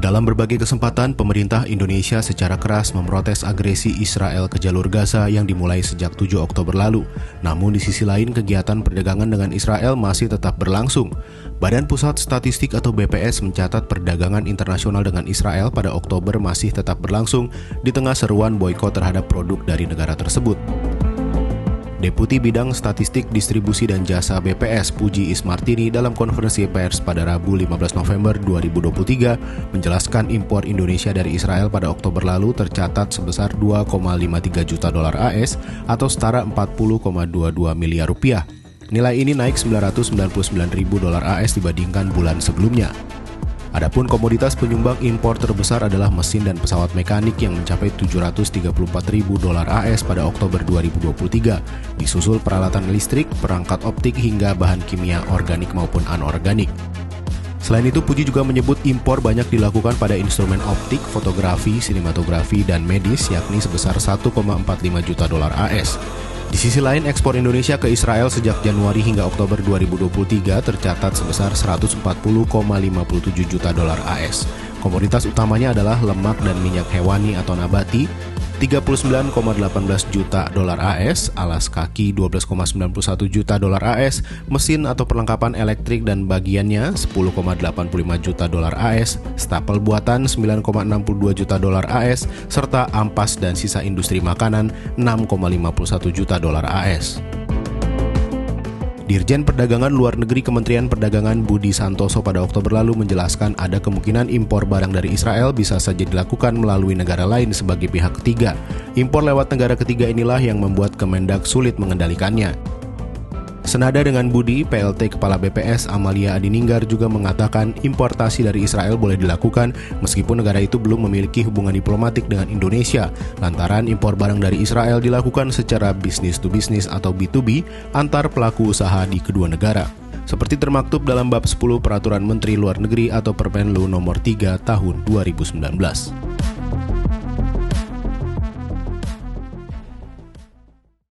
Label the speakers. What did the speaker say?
Speaker 1: Dalam berbagai kesempatan, pemerintah Indonesia secara keras memprotes agresi Israel ke jalur Gaza yang dimulai sejak 7 Oktober lalu. Namun di sisi lain, kegiatan perdagangan dengan Israel masih tetap berlangsung. Badan Pusat Statistik atau BPS mencatat perdagangan internasional dengan Israel pada Oktober masih tetap berlangsung di tengah seruan boikot terhadap produk dari negara tersebut. Deputi Bidang Statistik Distribusi dan Jasa BPS Puji Ismartini dalam konferensi pers pada Rabu 15 November 2023 menjelaskan impor Indonesia dari Israel pada Oktober lalu tercatat sebesar 2,53 juta dolar AS atau setara 40,22 miliar rupiah. Nilai ini naik 999 ribu dolar AS dibandingkan bulan sebelumnya. Adapun komoditas penyumbang impor terbesar adalah mesin dan pesawat mekanik yang mencapai 734 ribu dolar AS pada Oktober 2023, disusul peralatan listrik, perangkat optik hingga bahan kimia organik maupun anorganik. Selain itu, Puji juga menyebut impor banyak dilakukan pada instrumen optik, fotografi, sinematografi, dan medis yakni sebesar 1,45 juta dolar AS. Di sisi lain, ekspor Indonesia ke Israel sejak Januari hingga Oktober 2023 tercatat sebesar 140,57 juta dolar AS. Komoditas utamanya adalah lemak dan minyak hewani atau nabati, 39,18 juta dolar AS, alas kaki 12,91 juta dolar AS, mesin atau perlengkapan elektrik dan bagiannya 10,85 juta dolar AS, stapel buatan 9,62 juta dolar AS, serta ampas dan sisa industri makanan 6,51 juta dolar AS. Dirjen Perdagangan Luar Negeri Kementerian Perdagangan Budi Santoso pada Oktober lalu menjelaskan ada kemungkinan impor barang dari Israel bisa saja dilakukan melalui negara lain sebagai pihak ketiga. Impor lewat negara ketiga inilah yang membuat Kemendak sulit mengendalikannya. Senada dengan Budi, PLT Kepala BPS Amalia Adininggar juga mengatakan importasi dari Israel boleh dilakukan meskipun negara itu belum memiliki hubungan diplomatik dengan Indonesia, lantaran impor barang dari Israel dilakukan secara business to business atau B2B antar pelaku usaha di kedua negara. Seperti termaktub dalam bab 10 Peraturan Menteri Luar Negeri atau Permenlu nomor 3 tahun 2019.